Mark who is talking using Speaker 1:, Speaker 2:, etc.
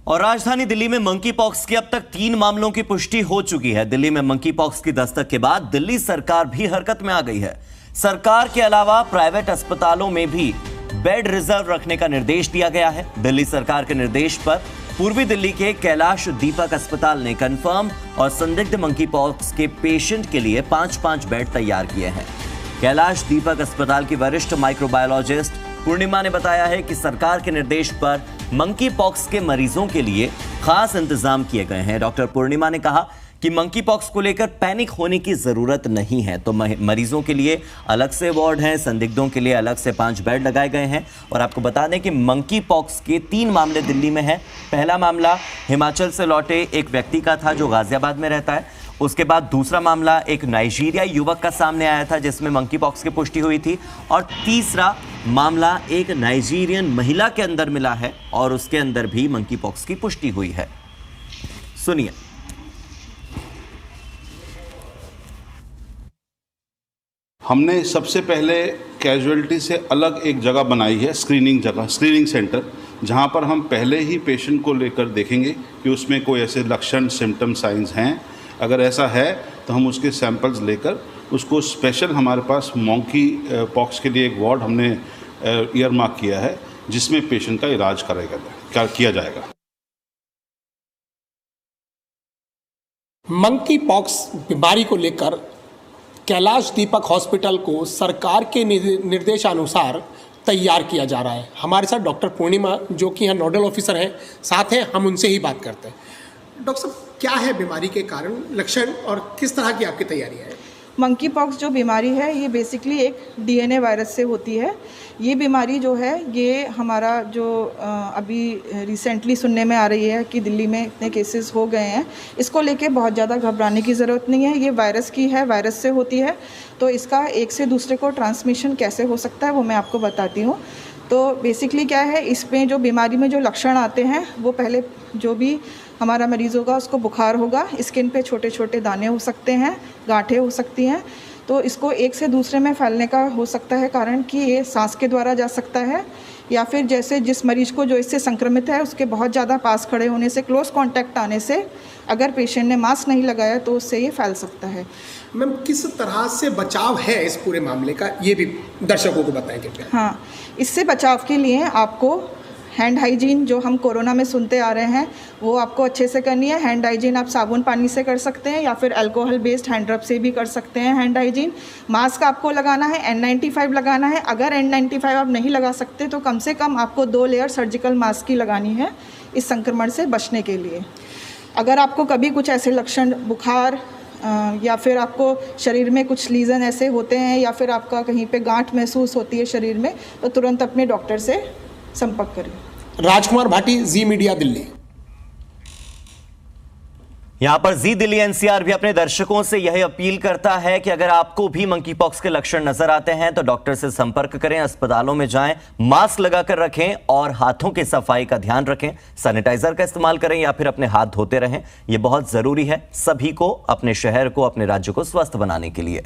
Speaker 1: और राजधानी दिल्ली में मंकी पॉक्स की अब तक 3 मामलों की पुष्टि हो चुकी है। दिल्ली में मंकी पॉक्स की दस्तक के बाद दिल्ली सरकार भी हरकत में आ गई है। सरकार के अलावा प्राइवेट अस्पतालों में भी बेड रिजर्व रखने का निर्देश दिया गया है। दिल्ली सरकार के निर्देश पर पूर्वी दिल्ली के कैलाश दीपक अस्पताल ने कंफर्म और संदिग्ध मंकी पॉक्स के पेशेंट के लिए 5-5 बेड तैयार किए हैं। कैलाश दीपक अस्पताल की वरिष्ठ माइक्रोबायोलॉजिस्ट पूर्णिमा ने बताया है कि सरकार के निर्देश पर मंकी पॉक्स के मरीजों के लिए खास इंतजाम किए गए हैं। डॉक्टर पूर्णिमा ने कहा कि मंकी पॉक्स को लेकर पैनिक होने की जरूरत नहीं है। तो मरीजों के लिए अलग से वार्ड हैं, संदिग्धों के लिए अलग से 5 बेड लगाए गए हैं। और आपको बता दें कि मंकी पॉक्स के 3 मामले दिल्ली में हैं। पहला मामला हिमाचल से लौटे एक व्यक्ति का था जो गाजियाबाद में रहता है। उसके बाद दूसरा मामला एक नाइजीरियाई युवक का सामने आया था जिसमें मंकी पॉक्स की पुष्टि हुई थी। और तीसरा मामला एक नाइजीरियन महिला के अंदर मिला है और उसके अंदर भी मंकी पॉक्स की पुष्टि हुई है। सुनिए।
Speaker 2: हमने सबसे पहले कैजुअलिटी से अलग एक जगह बनाई है, स्क्रीनिंग सेंटर, जहां पर हम पहले ही पेशेंट को लेकर देखेंगे कि उसमें कोई ऐसे लक्षण, सिम्टम, साइंस हैं। अगर ऐसा है तो हम उसके सैंपल्स लेकर उसको स्पेशल हमारे पास मंकी पॉक्स के लिए एक वार्ड हमने ईयरमार्क किया है जिसमें पेशेंट का इलाज किया जाएगा।
Speaker 3: मंकी पॉक्स बीमारी को लेकर कैलाश दीपक हॉस्पिटल को सरकार के निर्देशानुसार तैयार किया जा रहा है। हमारे साथ डॉक्टर पूर्णिमा जो कि यहाँ नोडल ऑफिसर हैं साथ हैं, हम उनसे ही बात करते हैं। डॉक्टर साहब, क्या है बीमारी के कारण, लक्षण और किस तरह की आपकी तैयारी है?
Speaker 4: मंकी पॉक्स जो बीमारी है ये बेसिकली एक डीएनए वायरस से होती है। ये बीमारी जो है ये हमारा जो अभी रिसेंटली सुनने में आ रही है कि दिल्ली में इतने केसेस हो गए हैं, इसको लेके बहुत ज़्यादा घबराने की ज़रूरत नहीं है। ये वायरस की है, वायरस से होती है। तो इसका एक से दूसरे को ट्रांसमिशन कैसे हो सकता है वो मैं आपको बताती हूँ। तो बेसिकली क्या है, इसमें जो बीमारी में जो लक्षण आते हैं वो पहले जो भी हमारा मरीज़ होगा उसको बुखार होगा, स्किन पे छोटे छोटे दाने हो सकते हैं, गांठें हो सकती हैं। तो इसको एक से दूसरे में फैलने का हो सकता है कारण कि ये सांस के द्वारा जा सकता है या फिर जैसे जिस मरीज़ को जो इससे संक्रमित है उसके बहुत ज़्यादा पास खड़े होने से, क्लोज कांटेक्ट आने से, अगर पेशेंट ने मास्क नहीं लगाया तो उससे ये फैल सकता है।
Speaker 3: मैम, किस तरह से बचाव है इस पूरे मामले का, ये भी दर्शकों को बताएं कृपया।
Speaker 4: हाँ, इससे बचाव के लिए आपको हैंड हाइजीन जो हम कोरोना में सुनते आ रहे हैं वो आपको अच्छे से करनी है। हैंड हाइजीन आप साबुन पानी से कर सकते हैं या फिर अल्कोहल बेस्ड हैंड रब से भी कर सकते हैं हैंड हाइजीन। मास्क आपको लगाना है, N95 लगाना है। अगर N95 आप नहीं लगा सकते तो कम से कम आपको 2 लेयर सर्जिकल मास्क की लगानी है इस संक्रमण से बचने के लिए। अगर आपको कभी कुछ ऐसे लक्षण, बुखार या फिर आपको शरीर में कुछ लीजन ऐसे होते हैं या फिर आपका कहीं पे गांठ महसूस होती है शरीर में, तो तुरंत अपने डॉक्टर से संपर्क करें।
Speaker 3: राजकुमार भाटी, जी मीडिया, दिल्ली।
Speaker 1: यहां पर जी दिल्ली एनसीआर भी अपने दर्शकों से यही अपील करता है कि अगर आपको भी मंकी पॉक्स के लक्षण नजर आते हैं तो डॉक्टर से संपर्क करें, अस्पतालों में जाएं, मास्क लगाकर रखें और हाथों की सफाई का ध्यान रखें, सैनिटाइजर का इस्तेमाल करें या फिर अपने हाथ धोते रहें। यह बहुत जरूरी है सभी को, अपने शहर को, अपने राज्य को स्वस्थ बनाने के लिए।